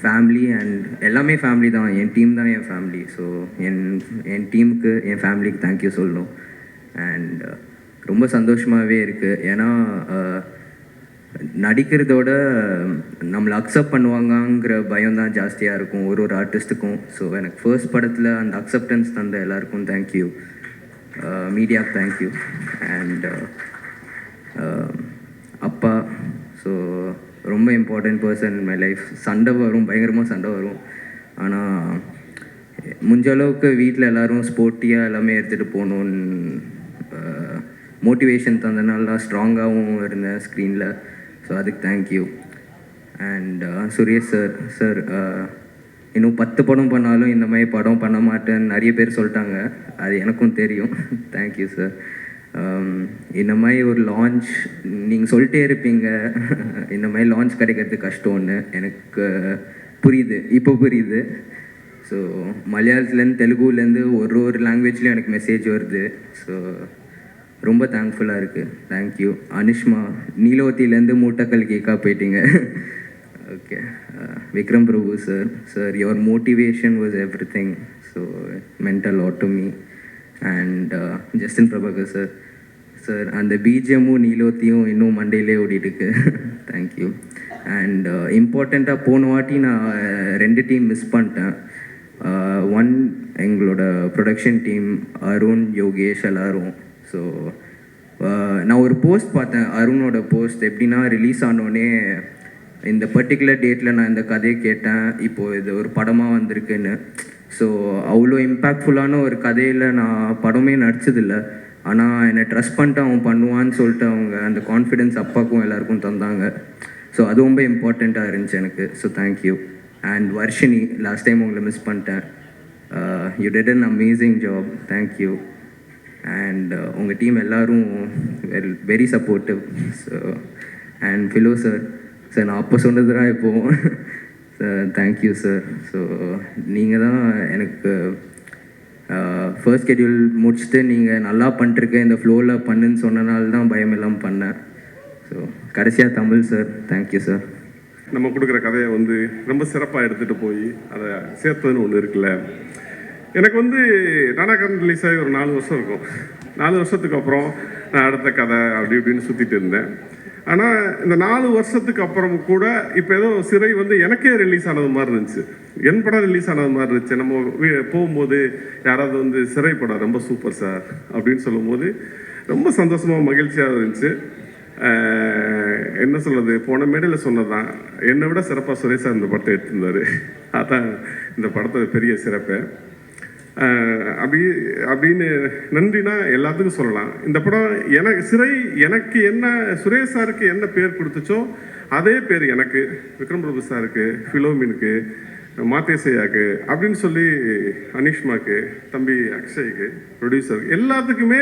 Family and எல்லாமே family தான். என் team தான் என் ஃபேமிலி. ஸோ என் டீமுக்கு, என் ஃபேமிலிக்கு தேங்க்யூ சொல்லணும். அண்ட் ரொம்ப சந்தோஷமாகவே இருக்குது. ஏன்னா நடிக்கிறதோட நம்மளை அக்செப்ட் பண்ணுவாங்கங்கிற பயம் தான் ஜாஸ்தியாக இருக்கும் ஒரு ஒரு ஆர்டிஸ்ட்டுக்கும். ஸோ எனக்கு ஃபர்ஸ்ட் படத்தில் அந்த அக்செப்டன்ஸ் தந்த எல்லாருக்கும் தேங்க்யூ. மீடியாவுக்கு தேங்க்யூ. அண்ட் அப்பா, ஸோ ரொம்ப important person in my life. சண்டை வரும், பயங்கரமாக சண்டை வரும். ஆனால் முடிஞ்ச அளவுக்கு வீட்டில் எல்லோரும் ஸ்போர்ட்டியாக எல்லாமே எடுத்துகிட்டு போகணுன்னு மோட்டிவேஷன் தந்தனால ஸ்ட்ராங்காகவும் இருந்தேன் ஸ்க்ரீனில். ஸோ அதுக்கு தேங்க்யூ. அண்ட் சுரேஷ் சார் இன்னும் 10 படம் பண்ணாலும் இந்த மாதிரி படம் பண்ண மாட்டேன்னு நிறைய பேர் சொல்லிட்டாங்க. அது எனக்கும் தெரியும். Thank you sir. இந்த மாதிரி ஒரு லான்ச் நீங்கள் சொல்லிட்டே இருப்பீங்க, இந்த மாதிரி லான்ச் கிடைக்கிறது கஷ்டம்னு எனக்கு புரியுது, இப்போ புரியுது. ஸோ மலையாளத்துலேருந்து தெலுங்குலேருந்து ஒரு லாங்குவேஜ்லேயும் எனக்கு மெசேஜ் வருது. ஸோ ரொம்ப தேங்க்ஃபுல்லாக இருக்குது. தேங்க்யூ. அனுஷ்மா, நீலோத்திலேருந்து மூட்டக்கல் கேக்காக போயிட்டீங்க. Okay. Vikram Prabhu sir your motivation was every thing. So mental lot to me. And Justin Prabhakar sir அந்த பிஜிஎம்மும் நீலோத்தியும் இன்னும் மண்டேலே ஓடிட்டுருக்கு. தேங்க்யூ. அண்ட் இம்பார்ட்டண்ட்டாக போன வாட்டி நான் 2 டீம் மிஸ் பண்ணிட்டேன். ஒன் எங்களோட ப்ரொடக்ஷன் டீம், அருண், யோகேஷ் எல்லோரும். ஸோ நான் ஒரு போஸ்ட் பார்த்தேன், அருணோட போஸ்ட். எப்படின்னா, ரிலீஸ் ஆனோடனே இந்த பர்டிகுலர் டேட்டில் நான் இந்த கதையை கேட்டேன், இப்போது இது ஒரு படமாக வந்திருக்குன்னு. ஸோ அவ்வளோ இம்பேக்ட்ஃபுல்லான ஒரு கதையில் நான் படமே நடிச்சதில்லை. ஆனால் என்னை ட்ரஸ்ட் பண்ணிட்டு அவன் பண்ணுவான்னு சொல்லிட்டு அவங்க அந்த கான்ஃபிடென்ஸ் அப்பாவுக்கும் எல்லாருக்கும் தந்தாங்க. ஸோ அது ரொம்ப இம்பார்ட்டண்ட்டாக இருந்துச்சு எனக்கு. So thank you. And Varshini, last time உங்களை மிஸ் பண்ணிட்டேன். You did an amazing job. Thank you. And உங்கள் டீம் எல்லோரும் very supportive. So and Philo sir நான் அப்போ சொன்னது தான் இப்போது. Sir thank you sir. ஸோ நீங்கள் தான் எனக்கு ஃபர்ஸ்ட் ஷெட்யூல் முடிச்சுட்டு நீங்கள் நல்லா பண்ணிட்டுருக்க, இந்த ஃப்ளோவில் பண்ணுன்னு சொன்னனால தான் பயம் எல்லாம் பண்ணேன். ஸோ கடைசியாக தமிழ் சார், தேங்க்யூ சார். நம்ம கொடுக்குற கதையை ரொம்ப சிறப்பாக எடுத்துகிட்டு போய் அதை சேர்த்ததுன்னு ஒன்று இருக்குல்ல. எனக்கு நாடகம் ரிலீஸ் ஆகி ஒரு 4 வருஷம் இருக்கும். 4 வருஷத்துக்கு அப்புறம் நான் அடுத்த கதை அப்படி இப்படின்னு சுற்றிட்டு இருந்தேன். ஆனால் இந்த 4 வருஷத்துக்கு அப்புறம் கூட இப்போ ஏதோ சிறை எனக்கே ரிலீஸ் ஆனது மாதிரி இருந்துச்சு. என் படம் ரிலீஸ் ஆனது மாதிரி இருந்துச்சு. நம்ம போகும்போது யாராவது சிறை படம் ரொம்ப சூப்பர் சார் அப்படின்னு சொல்லும்போது ரொம்ப சந்தோஷமாக மகிழ்ச்சியாக இருந்துச்சு. என்ன சொல்கிறது, போன மேடையில் சொன்னதான், என்னை விட சிறப்பாக சுரேஷ் சார் இந்த படத்தை எடுத்திருந்தார். அதான் இந்த படத்தை பெரிய சிறப்பு. அப்படின்னு நன்றினா எல்லாத்துக்கும் சொல்லலாம். இந்த படம் எனக்கு என்ன சுரேஷ் சாருக்கு என்ன பேர் கொடுத்துச்சோ அதே பேர் எனக்கு, விக்ரம் பிரபு சாருக்கு, ஃபிலோமினுக்கு, மாத்தேசையாக்கு அப்படின்னு சொல்லி அனிஷ்மாக்கு, தம்பி அக்ஷய்க்கு, ப்ரொடியூசருக்கு, எல்லாத்துக்குமே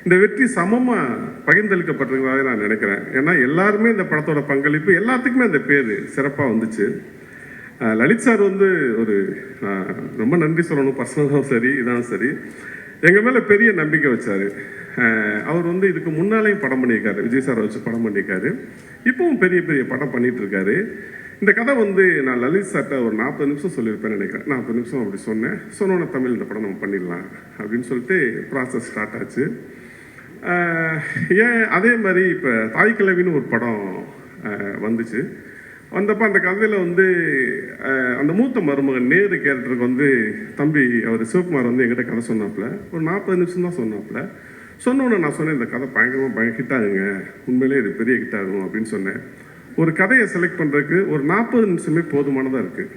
இந்த வெற்றி சமமாக பகிர்ந்தளிக்கப்பட்டிருக்கிறதாக நான் நினைக்கிறேன். ஏன்னா எல்லாருமே இந்த படத்தோட பங்களிப்பு, எல்லாத்துக்குமே அந்த பேர் சிறப்பாக வந்துச்சு. லலித் சார் ஒரு ரொம்ப நன்றி சொல்லணும். பர்சனலாகவும் சரி, இதான் சரி, எங்கள் மேலே பெரிய நம்பிக்கை வச்சார். அவர் இதுக்கு முன்னாலேயும் படம் பண்ணியிருக்காரு, விஜய் சாரை வச்சு படம் பண்ணியிருக்காரு. இப்பவும் பெரிய பெரிய படம் பண்ணிகிட்ருக்காரு. இந்த கதை நான் லலித் சார்கிட்ட ஒரு 40 நிமிஷம் சொல்லியிருப்பேன்னு நினைக்கிறேன். 40 நிமிஷம் அப்படி சொன்னோன்னே தமிழ் இந்த படம் நம்ம பண்ணிடலாம் அப்படின்னு சொல்லிட்டு ப்ராசஸ் ஸ்டார்ட் ஆச்சு. ஏன் அதே மாதிரி இப்போ தாய் கிழவின்னு ஒரு படம் வந்துச்சு. வந்தப்போ அந்த கதையில் அந்த மூத்த மருமகன் நேரு கேரக்டருக்கு தம்பி அவர் சிவகுமார் என்கிட்ட கதை சொன்னாப்புல. ஒரு 40 நிமிஷம் தான் சொன்னாப்புல. சொன்னோன்னே நான் சொன்னேன், இந்த கதை பயங்கரமாக ஹிட் ஆகுங்க, உண்மையிலே இது பெரிய ஹிட் ஆகும் அப்படின்னு சொன்னேன். ஒரு கதையை செலக்ட் பண்ணுறதுக்கு ஒரு 40 நிமிஷமே போதுமானதாக இருக்குது.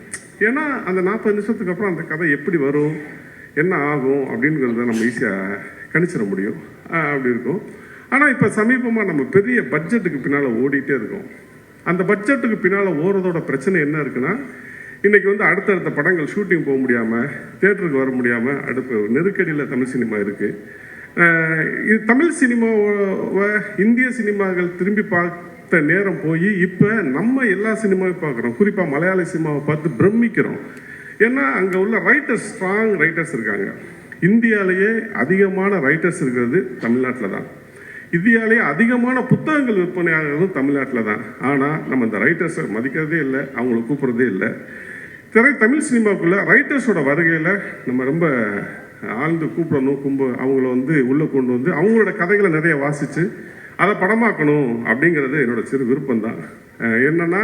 ஏன்னா அந்த 40 நிமிஷத்துக்கு அப்புறம் அந்த கதை எப்படி வரும், என்ன ஆகும் அப்படிங்கிறத நம்ம ஈஸியாக கணிச்சிட முடியும். அப்படி இருக்கும். ஆனால் இப்போ சமீபமாக நம்ம பெரிய பட்ஜெட்டுக்கு பின்னால் ஓடிட்டே இருக்கோம். அந்த பட்ஜெட்டுக்கு பின்னால் ஓடுறதோட பிரச்சனை என்ன இருக்குன்னா, இன்றைக்கி அடுத்தடுத்த படங்கள் ஷூட்டிங் போக முடியாமல், தியேட்டருக்கு வர முடியாமல் அடுப்பு நெருக்கடியில் தமிழ் சினிமா இருக்குது. இது தமிழ் சினிமாவை இந்திய சினிமாக்கள் திரும்பி பார்த்த நேரம் போய் இப்போ நம்ம எல்லா சினிமாவையும் பார்க்குறோம். குறிப்பாக மலையாள சினிமாவை பார்த்து பிரமிக்கிறோம். ஏன்னா அங்கே உள்ள ரைட்டர்ஸ், ஸ்ட்ராங் ரைட்டர்ஸ் இருக்காங்க. இந்தியாவிலேயே அதிகமான ரைட்டர்ஸ் இருக்கிறது தமிழ்நாட்டில் தான். இந்தியாவிலேயே அதிகமான புத்தகங்கள் விற்பனை ஆகிறதும் தமிழ்நாட்டில் தான். ஆனால் நம்ம இந்த ரைட்டர்ஸை மதிக்கிறதே இல்லை, அவங்கள கூப்பிட்றதே இல்லை. தமிழ் சினிமாவுக்குள்ள ரைட்டர்ஸோட வருகையில் நம்ம ரொம்ப ஆழ்ந்து கூப்பிடணும், அவங்கள வந்து உள்ளே கொண்டு வந்து அவங்களோட கதைகளை நிறைய வாசித்து அதை படமாக்கணும் அப்படிங்கிறது என்னோட சிறு விருப்பம்தான். என்னன்னா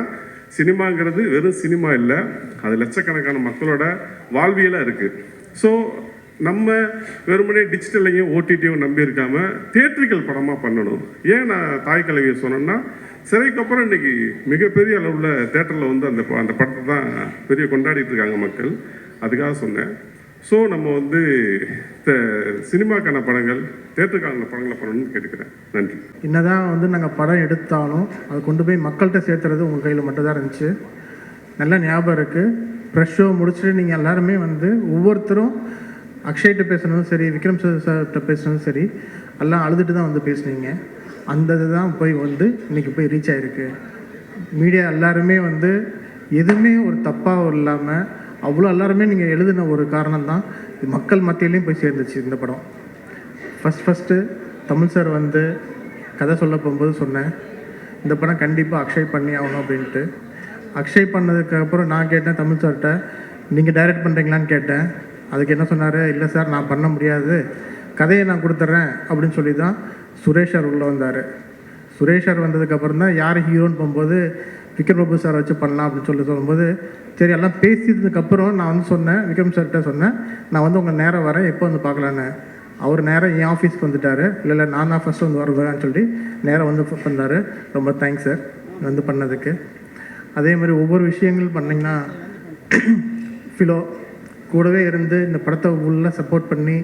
சினிமாங்கிறது வெறும் சினிமா இல்லை, அது லட்சக்கணக்கான மக்களோட வாழ்வியலாக இருக்குது. ஸோ நம்ம வெறுமனே டிஜிட்டலையும் ஓடிடியும் நம்பி இருக்காமல் தியேட்ரிக்கல் படமாக பண்ணணும். ஏன் நான் தாய் கலவியை சொன்னேன்னா, சிறைக்கு அப்புறம் இன்னைக்கு மிகப்பெரிய அளவில் தேட்டரில் வந்து அந்த படத்தை தான் பெரிய கொண்டாடிட்டு இருக்காங்க மக்கள். அதுக்காக சொன்னேன். ஸோ நம்ம வந்து சினிமாக்கான படங்கள், தேட்டருக்கான படங்களை பண்ணணும்னு கேட்டுக்கிறேன். நன்றி. என்னதான் வந்து நாங்கள் படம் எடுத்தாலும் அதை கொண்டு போய் மக்கள்கிட்ட சேர்த்துறது உங்கள் கையில் மட்டும்தான் இருந்துச்சு. நல்லா ஞாபகம் இருக்குது. ப்ரெஷ் ஷோ முடிச்சுட்டு நீங்கள் எல்லாருமே வந்து ஒவ்வொருத்தரும் அக்ஷய்கிட்ட பேசுனதும் சரி, விக்ரம் சார்கிட்ட பேசுனதும் சரி, எல்லாம் அழுதுட்டு தான் வந்து பேசுனீங்க. அந்த இதுதான் போய் வந்து இன்றைக்கி போய் ரீச் ஆகிருக்கு. மீடியா எல்லாருமே வந்து எதுவுமே ஒரு தப்பாக இல்லாமல் அவ்வளோ எல்லாருமே நீங்கள் எழுதின ஒரு காரணம் தான் மக்கள் மத்தியிலையும் போய் சேர்ந்துச்சு இந்த படம். ஃபஸ்ட்டு தமிழ் சார் வந்து கதை சொல்ல போகும்போது சொன்னேன், இந்த படம் கண்டிப்பாக அக்ஷய் பண்ணி ஆகணும் அப்படின்ட்டு. அக்ஷய் பண்ணதுக்கப்புறம் நான் கேட்டேன் தமிழ் சார்கிட்ட, நீங்கள் டைரக்ட் பண்ணுறீங்களான்னு கேட்டேன். அதுக்கு என்ன சொன்னார், இல்லை சார் நான் பண்ண முடியாது, கதையை நான் கொடுத்துட்றேன் அப்படின்னு சொல்லி தான் சுரேஷ் சார் உள்ளே வந்தார். சுரேஷ் சார் வந்ததுக்கப்புறம் தான் யார் ஹீரோன்னு போகும்போது விக்ரம் பிரபு சார் வச்சு பண்ணலாம் அப்படின்னு சொல்லும்போது, சரி எல்லாம் பேசியதுக்கப்புறம் நான் வந்து சொன்னேன், விக்ரம் சார்கிட்ட சொன்னேன், நான் வந்து உங்கள் நேரம் வரேன், எப்போ வந்து பார்க்கலான்னு. அவர் நேரம் என் ஆஃபீஸ்க்கு வந்துட்டார். இல்லை நான் தான் ஃபஸ்ட்டு வந்து வருவேன்னு சொல்லி நேரம் வந்து வந்தார். ரொம்ப தேங்க்ஸ் சார் வந்து பண்ணதுக்கு. அதே மாதிரி ஒவ்வொரு விஷயங்கள் பண்ணிங்கன்னா ஃபிலோ கூடவே இருந்து இந்த படத்தை உள்ள சப்போர்ட் பண்ணி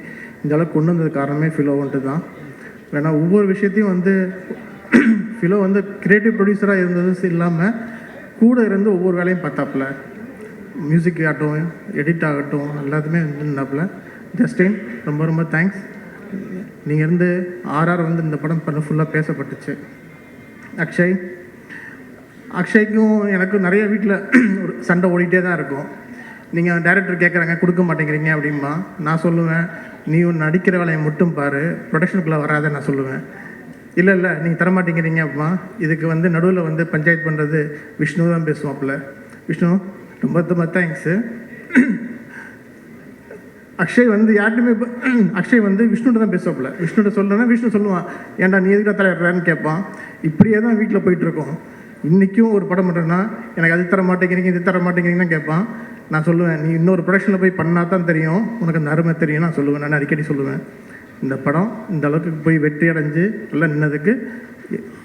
இந்த அளவுக்கு கொண்டு வந்தது காரணமே ஃபிலோ வந்துட்டு தான். ஏன்னா ஒவ்வொரு விஷயத்தையும் வந்து ஃபிலோ வந்து கிரியேட்டிவ் ப்ரொடியூசராக இருந்தது இல்லாமல் கூட இருந்து ஒவ்வொரு வேலையும் பார்த்தாப்புல. மியூசிக் ஆகட்டும், எடிட் ஆகட்டும், எல்லாத்துமே இருந்தாப்புல. ஜஸ்டின் ரொம்ப ரொம்ப தேங்க்ஸ். நீங்கள் இருந்து ஆர்ஆர் வந்து இந்த படம் பண்ண ஃபுல்லாக பேசப்பட்டுச்சு. அக்ஷய்க்கும் எனக்கும் நிறைய வீட்டில் ஒரு சண்டை ஓடிட்டே தான் இருக்கும். நீங்கள் டைரக்டர் கேட்குறாங்க கொடுக்க மாட்டேங்கிறீங்க அப்படின்பா. நான் சொல்லுவேன், நீ ஒன்று நடிக்கிற வேலையை மட்டும் பாரு, ப்ரொடக்ஷனுக்குள்ளே வராத நான் சொல்லுவேன். இல்லை நீங்கள் தரமாட்டேங்கிறீங்க அப்படிமா. இதுக்கு வந்து நடுவில் வந்து பஞ்சாயத்து பண்ணுறது விஷ்ணு தான் பேசுவாப்புல. விஷ்ணு ரொம்ப ரொம்ப தேங்க்ஸு. அக்ஷய் வந்து யார்ட்டுமே அக்ஷய் வந்து விஷ்ணுகிட்ட தான் பேசுவாப்புல. விஷ்ணுகிட்ட சொல்லணும்னா விஷ்ணு சொல்லுவான், ஏன்டா நீ எதுக்காக தலையிடுறான்னு கேட்பான். இப்படியே தான் வீட்டில் போயிட்டுருக்கோம். இன்றைக்கும் ஒரு படம் பண்ணுறேன்னா எனக்கு அது தர மாட்டேங்கிறீங்க, இது தர மாட்டேங்கிறீங்கன்னு கேட்பான். நான் சொல்லுவேன், நீ இன்னொரு ப்ரொடக்ஷனில் போய் பண்ணால் தான் தெரியும் உனக்கு அந்த அருமை தெரியும். நான் சொல்லுவேன், நான் அடிக்கடி சொல்லுவேன். இந்த படம் இந்த அளவுக்கு போய் வெற்றி அடைஞ்சு நல்லா நின்னதுக்கு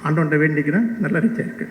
ஆண்டவன்கிட்ட வேண்டிக்கிறேன். நல்லா ரீச் ஆயிருக்கு.